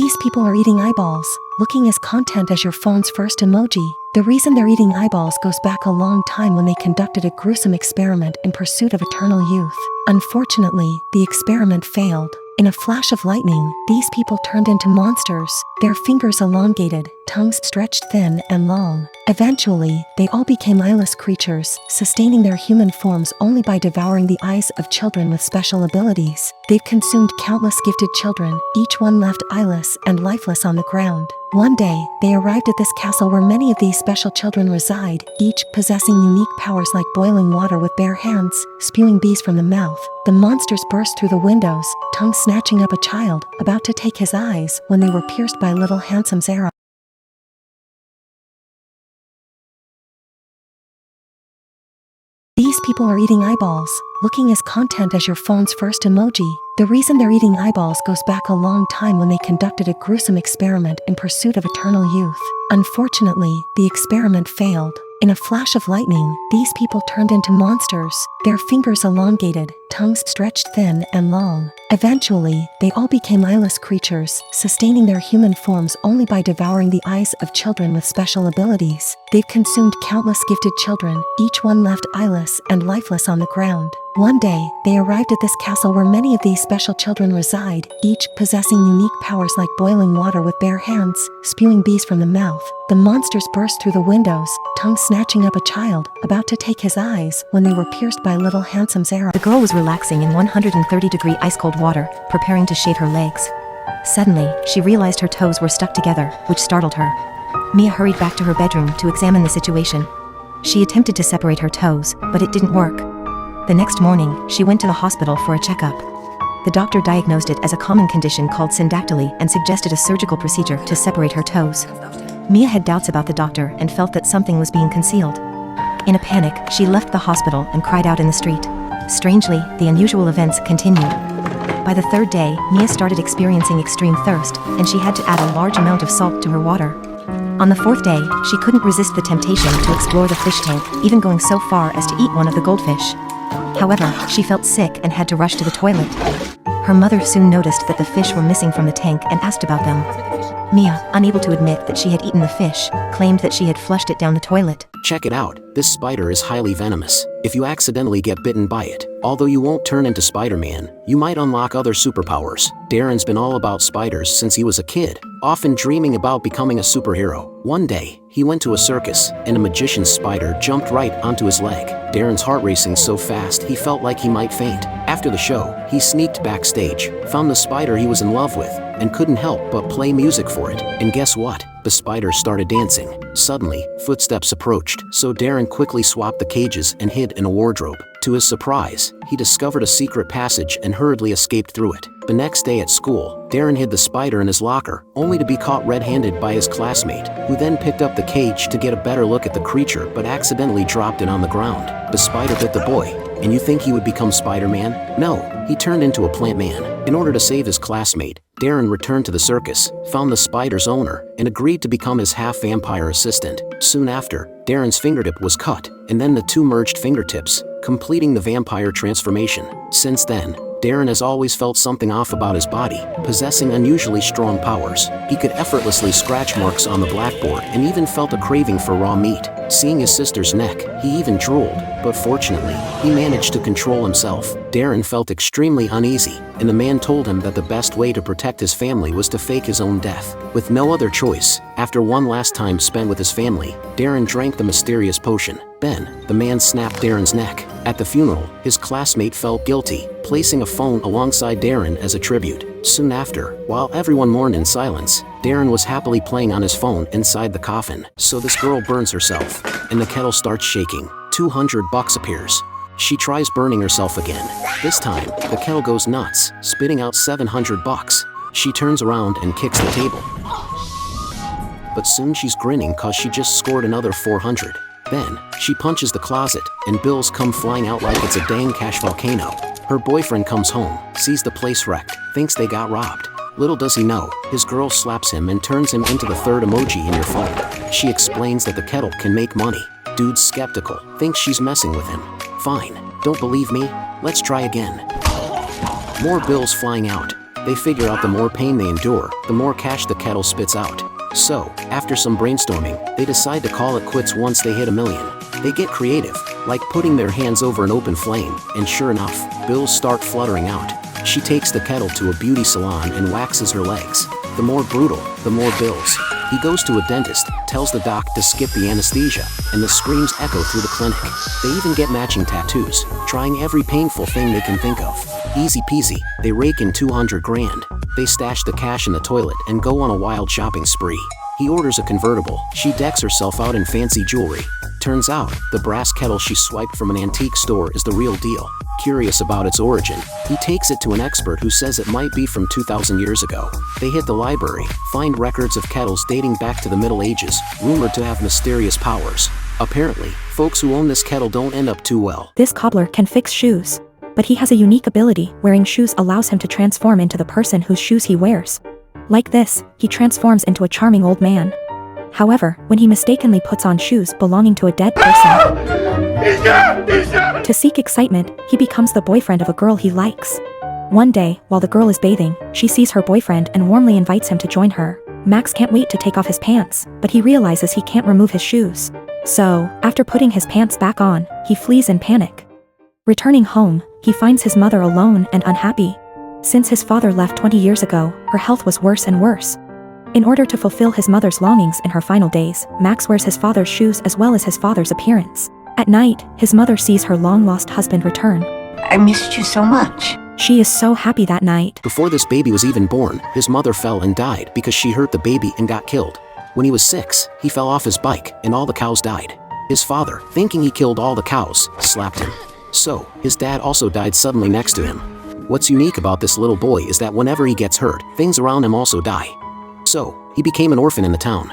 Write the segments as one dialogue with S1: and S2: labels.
S1: These people are eating eyeballs, looking as content as your phone's first emoji. The reason they're eating eyeballs goes back a long time when they conducted a gruesome experiment in pursuit of eternal youth. Unfortunately, the experiment failed. In a flash of lightning, these people turned into monsters, their fingers elongated, tongues stretched thin and long. Eventually, they all became eyeless creatures, sustaining their human forms only by devouring the eyes of children with special abilities. They've consumed countless gifted children, each one left eyeless and lifeless on the ground. One day, they arrived at this castle where many of these special children reside, each possessing unique powers like boiling water with bare hands, spewing bees from the mouth. The monsters burst through the windows, tongue snatching up a child, about to take his eyes, when they were pierced by Little Handsome's arrow. These people are eating eyeballs, looking as content as your phone's first emoji. The reason they're eating eyeballs goes back a long time when they conducted a gruesome experiment in pursuit of eternal youth. Unfortunately, the experiment failed. In a flash of lightning, these people turned into monsters, their fingers elongated, tongues stretched thin and long. Eventually, they all became eyeless creatures, sustaining their human forms only by devouring the eyes of children with special abilities. They've consumed countless gifted children, each one left eyeless and lifeless on the ground. One day, they arrived at this castle where many of these special children reside, each possessing unique powers like boiling water with bare hands, spewing bees from the mouth. The monsters burst through the windows, tongue snatching up a child, about to take his eyes, when they were pierced by Little Handsome's arrow.
S2: The girl was relaxing in 130-degree ice-cold water, preparing to shave her legs. Suddenly, she realized her toes were stuck together, which startled her. Mia hurried back to her bedroom to examine the situation. She attempted to separate her toes, but it didn't work. The next morning, she went to the hospital for a checkup. The doctor diagnosed it as a common condition called syndactyly and suggested a surgical procedure to separate her toes. Mia had doubts about the doctor and felt that something was being concealed. In a panic, she left the hospital and cried out in the street. Strangely, the unusual events continued. By the third day, Mia started experiencing extreme thirst, and she had to add a large amount of salt to her water. On the fourth day, she couldn't resist the temptation to explore the fish tank, even going so far as to eat one of the goldfish. However, she felt sick and had to rush to the toilet. Her mother soon noticed that the fish were missing from the tank and asked about them. Mia, unable to admit that she had eaten the fish, claimed that she had flushed it down the toilet.
S3: Check it out, this spider is highly venomous. If you accidentally get bitten by it, although you won't turn into Spider-Man, you might unlock other superpowers. Darren's been all about spiders since he was a kid, often dreaming about becoming a superhero. One day, he went to a circus, and a magician's spider jumped right onto his leg. Darren's heart racing so fast he felt like he might faint. After the show, he sneaked backstage, found the spider he was in love with, and couldn't help but play music for it. And guess what? The spider started dancing. Suddenly, footsteps approached, so Darren quickly swapped the cages and hid in a wardrobe. To his surprise, he discovered a secret passage and hurriedly escaped through it. The next day at school, Darren hid the spider in his locker, only to be caught red-handed by his classmate, who then picked up the cage to get a better look at the creature but accidentally dropped it on the ground. The spider bit the boy, and you think he would become Spider-Man? No, he turned into a plant man. In order to save his classmate, Darren returned to the circus, found the spider's owner, and agreed to become his half-vampire assistant. Soon after, Darren's fingertip was cut, and then the two merged fingertips, completing the vampire transformation. Since then, Darren has always felt something off about his body, possessing unusually strong powers. He could effortlessly scratch marks on the blackboard and even felt a craving for raw meat. Seeing his sister's neck, he even drooled, but fortunately, he managed to control himself. Darren felt extremely uneasy, and the man told him that the best way to protect his family was to fake his own death. With no other choice, after one last time spent with his family, Darren drank the mysterious potion. Then, the man snapped Darren's neck. At the funeral, his classmate felt guilty, placing a phone alongside Darren as a tribute. Soon after, while everyone mourned in silence, Darren was happily playing on his phone inside the coffin. So this girl burns herself, and the kettle starts shaking. $200 appears. She tries burning herself again. This time, the kettle goes nuts, spitting out $700. She turns around and kicks the table. But soon she's grinning cause she just scored another 400. Then, she punches the closet, and bills come flying out like it's a dang cash volcano. Her boyfriend comes home, sees the place wrecked, thinks they got robbed. Little does he know, his girl slaps him and turns him into the third emoji in your phone. She explains that the kettle can make money. Dude's skeptical, thinks she's messing with him. Fine, don't believe me? Let's try again. More bills flying out. They figure out the more pain they endure, the more cash the kettle spits out. So, after some brainstorming, they decide to call it quits once they hit 1,000,000. They get creative, like putting their hands over an open flame, and sure enough, bills start fluttering out. She takes the kettle to a beauty salon and waxes her legs. The more brutal, the more bills. He goes to a dentist, tells the doc to skip the anesthesia, and the screams echo through the clinic. They even get matching tattoos, trying every painful thing they can think of. Easy peasy, they rake in 200 grand. They stash the cash in the toilet and go on a wild shopping spree. He orders a convertible. She decks herself out in fancy jewelry. Turns out, the brass kettle she swiped from an antique store is the real deal. Curious about its origin, he takes it to an expert who says it might be from 2,000 years ago. They hit the library, find records of kettles dating back to the Middle Ages, rumored to have mysterious powers. Apparently, folks who own this kettle don't end up too well.
S2: This cobbler can fix shoes, but he has a unique ability. Wearing shoes allows him to transform into the person whose shoes he wears. Like this, he transforms into a charming old man. However, when he mistakenly puts on shoes belonging to a dead person, to seek excitement, he becomes the boyfriend of a girl he likes. One day, while the girl is bathing, she sees her boyfriend and warmly invites him to join her. Max can't wait to take off his pants, but he realizes he can't remove his shoes. So, after putting his pants back on, he flees in panic. Returning home, he finds his mother alone and unhappy. Since his father left 20 years ago, her health was worse and worse. In order to fulfill his mother's longings in her final days, Max wears his father's shoes as well as his father's appearance. At night, his mother sees her long-lost husband return.
S4: I missed you so much.
S2: She is so happy that night.
S3: Before this baby was even born, his mother fell and died because she hurt the baby and got killed. When he was 6, he fell off his bike and all the cows died. His father, thinking he killed all the cows, slapped him. So, his dad also died suddenly next to him. What's unique about this little boy is that whenever he gets hurt, things around him also die. So, he became an orphan in the town.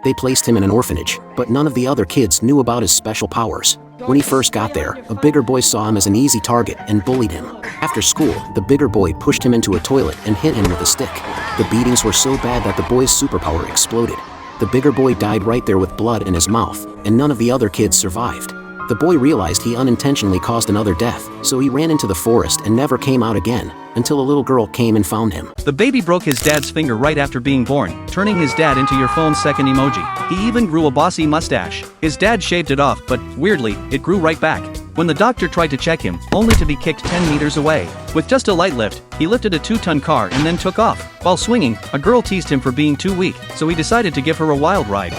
S3: They placed him in an orphanage, but none of the other kids knew about his special powers. When he first got there, a bigger boy saw him as an easy target and bullied him. After school, the bigger boy pushed him into a toilet and hit him with a stick. The beatings were so bad that the boy's superpower exploded. The bigger boy died right there with blood in his mouth, and none of the other kids survived. The boy realized he unintentionally caused another death, so he ran into the forest and never came out again, until a little girl came and found him.
S5: The baby broke his dad's finger right after being born, turning his dad into your phone's second emoji. He even grew a bossy mustache. His dad shaved it off, but, weirdly, it grew right back. When the doctor tried to check him, only to be kicked 10 meters away. With just a light lift, he lifted a 2-ton car and then took off. While swinging, a girl teased him for being too weak, so he decided to give her a wild ride.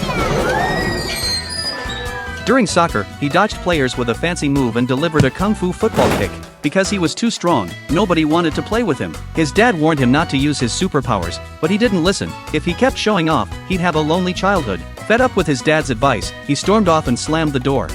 S5: During soccer, he dodged players with a fancy move and delivered a kung fu football kick. Because he was too strong, nobody wanted to play with him. His dad warned him not to use his superpowers, but he didn't listen. If he kept showing off, he'd have a lonely childhood. Fed up with his dad's advice, he stormed off and slammed the door.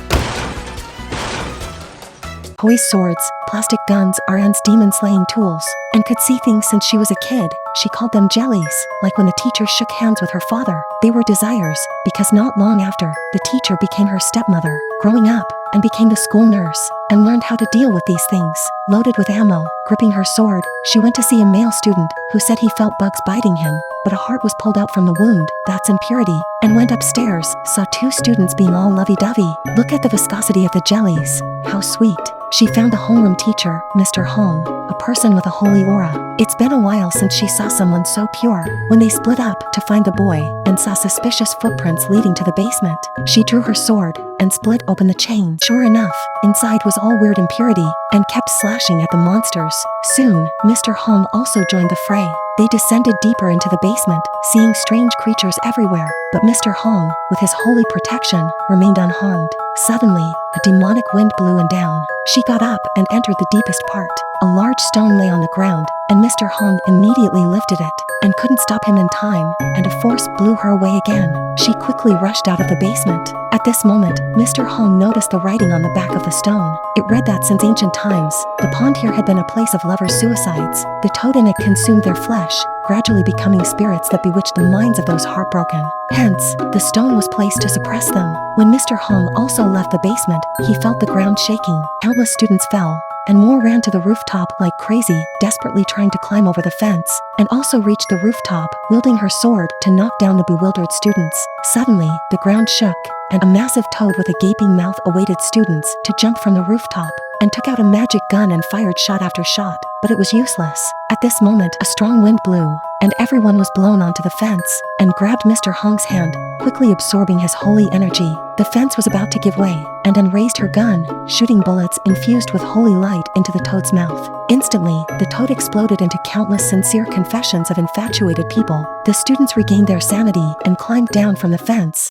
S1: Toys, swords, plastic guns are Anne's demon-slaying tools, and could see things since she was a kid. She called them jellies, like when the teacher shook hands with her father. They were desires, because not long after, the teacher became her stepmother, growing up, and became the school nurse, and learned how to deal with these things. Loaded with ammo, gripping her sword, she went to see a male student, who said he felt bugs biting him, but a heart was pulled out from the wound, that's impurity, and went upstairs, saw 2 students being all lovey-dovey. Look at the viscosity of the jellies, how sweet. She found a homeroom teacher, Mr. Hong, a person with a holy aura. It's been a while since she saw someone so pure. When they split up to find the boy, and saw suspicious footprints leading to the basement, she drew her sword, and split open the chain. Sure enough, inside was all weird impurity, and kept slashing at the monsters. Soon, Mr. Hong also joined the fray. They descended deeper into the basement, seeing strange creatures everywhere, but Mr. Hong, with his holy protection, remained unharmed. Suddenly, a demonic wind blew him down. She got up and entered the deepest part. A large stone lay on the ground, and Mr. Hong immediately lifted it, and couldn't stop him in time, and a force blew her away again. She quickly rushed out of the basement. At this moment, Mr. Hong noticed the writing on the back of the stone. It read that since ancient times, the pond here had been a place of lovers' suicides. The toad in it consumed their flesh, gradually becoming spirits that bewitched the minds of those heartbroken. Hence, the stone was placed to suppress them. When Mr. Hong also left the basement, he felt the ground shaking. Countless students fell, and more ran to the rooftop like crazy, desperately trying to climb over the fence, and also reached the rooftop, wielding her sword to knock down the bewildered students. Suddenly, the ground shook, and a massive toad with a gaping mouth awaited students to jump from the rooftop. and took out a magic gun and fired shot after shot, but it was useless. At this moment, a strong wind blew, and everyone was blown onto the fence, and grabbed Mr. Hong's hand, quickly absorbing his holy energy. The fence was about to give way, and Anne raised her gun, shooting bullets infused with holy light into the toad's mouth. Instantly, the toad exploded into countless sincere confessions of infatuated people. The students regained their sanity and climbed down from the fence,